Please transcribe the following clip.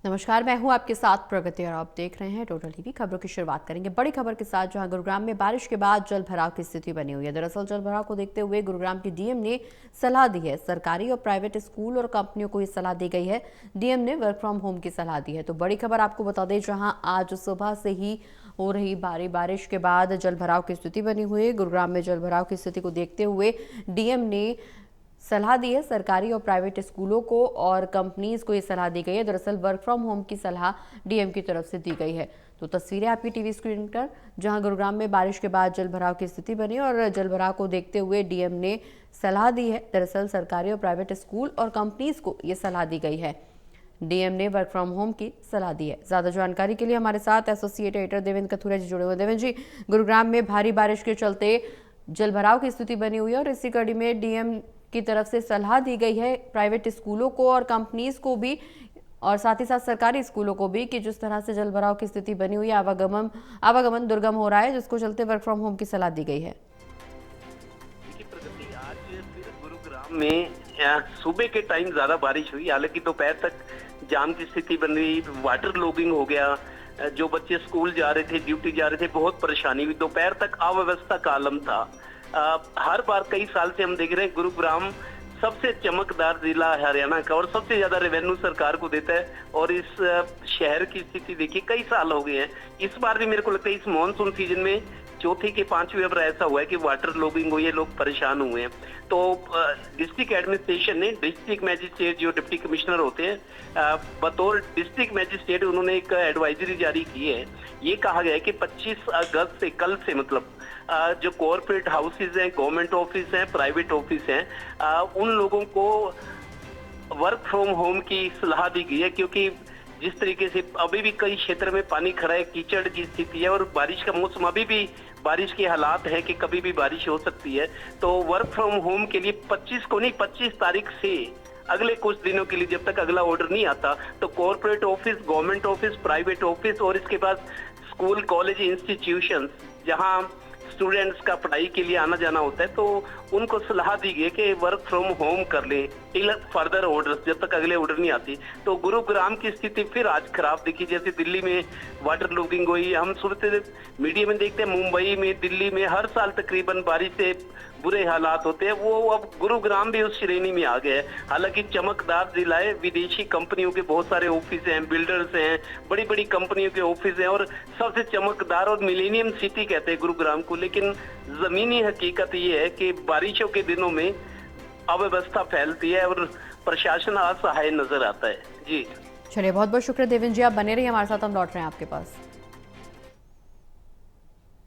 नमस्कार, मैं हूं आपके साथ प्रगति और आप देख रहे हैं टोटल टीवी। खबरों की शुरुआत करेंगे बड़ी खबर के साथ, जहां गुरुग्राम में बारिश के बाद जल भराव की स्थिति बनी हुई है। दरअसल जल भराव को देखते हुए गुरुग्राम की डीएम ने सलाह दी है। सरकारी और प्राइवेट स्कूल और कंपनियों को ये सलाह दी गई है। डीएम ने वर्क फ्रॉम होम की सलाह दी है। तो बड़ी खबर आपको बता दें, जहां आज सुबह से ही हो रही भारी बारिश के बाद जल भराव की स्थिति बनी हुई है। गुरुग्राम में जल भराव की स्थिति को देखते हुए डीएम ने सलाह दी है। सरकारी और प्राइवेट स्कूलों को और कंपनीज को ये सलाह दी गई है। दरअसल वर्क फ्रॉम होम की सलाह डीएम की तरफ से दी गई है। तो तस्वीरें आपकी टीवी स्क्रीन पर, जहां गुरुग्राम में बारिश के बाद जल भराव की स्थिति बनी और जल भराव को देखते हुए डीएम ने सलाह दी है। दरअसल सरकारी और प्राइवेट स्कूल और कंपनीज को ये सलाह दी गई है। डीएम ने वर्क फ्रॉम होम की सलाह दी है। ज्यादा जानकारी के लिए हमारे साथ एसोसिएट एडिटर देवेंद्र कथुरिया जी जुड़े हुए। देवेंद्र जी, गुरुग्राम में भारी बारिश के चलते जल भराव की स्थिति बनी हुई है और इसी कड़ी में डीएम की तरफ से सलाह दी गई है प्राइवेट स्कूलों को और कंपनीज को भी, और साथ ही साथ सरकारी स्कूलों को भी, कि जिस तरह से जल भराव की स्थिति बनी हुई है, आवागमन दुर्गम हो रहा है, जिसको चलते वर्क फ्रॉम होम की सलाह दी गई है। देखिए प्रगति, आज फिर गुरुग्राम में सुबह के टाइम ज्यादा बारिश हुई। हालांकि दोपहर तक जाम की स्थिति बन रही, वाटर लॉगिंग हो गया। जो बच्चे स्कूल जा रहे थे, ड्यूटी जा रहे थे, बहुत परेशानी हुई। दोपहर तक अव्यवस्था का आलम था। हर बार कई साल से हम देख रहे हैं गुरुग्राम सबसे चमकदार जिला है हरियाणा का और सबसे ज्यादा रेवेन्यू सरकार को देता है। और इस शहर की स्थिति देखिए, कई साल हो गए हैं। इस बार भी मेरे को लगता है इस मानसून सीजन में चौथी के पांचवी बार ऐसा हुआ है कि वाटर लॉगिंग हुई है, लोग परेशान हुए हैं। तो डिस्ट्रिक्ट एडमिनिस्ट्रेशन ने, डिस्ट्रिक्ट मैजिस्ट्रेट जो डिप्टी कमिश्नर होते हैं, बतौर डिस्ट्रिक्ट मैजिस्ट्रेट उन्होंने एक एडवाइजरी जारी की है। ये कहा गया है कि 25 अगस्त से, कल से मतलब, जो कॉर्पोरेट हाउसेज हैं, गवर्नमेंट ऑफिस हैं, प्राइवेट ऑफिस हैं, उन लोगों को वर्क फ्रॉम होम की सलाह दी गई है। क्योंकि जिस तरीके से अभी भी कई क्षेत्र में पानी खड़ा है, कीचड़ की स्थिति है और बारिश का मौसम, अभी भी बारिश के हालात है कि कभी भी बारिश हो सकती है। तो वर्क फ्रॉम होम के लिए 25 को नहीं, 25 तारीख से अगले कुछ दिनों के लिए, जब तक अगला ऑर्डर नहीं आता, तो corporate office, government office, private office और इसके बाद स्कूल, कॉलेज, इंस्टीट्यूशंस जहां स्टूडेंट्स का पढ़ाई के लिए आना जाना होता है, तो उनको सलाह दी गई कि वर्क फ्रॉम होम कर ले टिल फर्दर ऑर्डर, जब तक अगले ऑर्डर नहीं आती। तो गुरुग्राम की स्थिति फिर आज खराब दिखी। जैसे दिल्ली में वाटर लॉगिंग हुई, हम सुनते मीडिया में देखते हैं, मुंबई में, दिल्ली में हर साल तकरीबन बारिश से बुरे हालात होते हैं। वो अब गुरुग्राम भी उस श्रेणी में आ गया है। हालांकि चमकदार जिला है, विदेशी कंपनियों के बहुत सारे ऑफिस हैं, बिल्डर्स हैं, बड़ी बड़ी कंपनियों के ऑफिस हैं और सबसे चमकदार और मिलेनियम सिटी कहते हैं गुरुग्राम को। लेकिन जमीनी हकीकत ये है कि बारिशों के दिनों में अव्यवस्था फैलती है और प्रशासन असहाय नजर आता है। जी चलिए, बहुत बहुत शुक्रिया देवेंद्र जी, आप बने रहिए हमारे साथ, हम लौट रहे हैं आपके पास।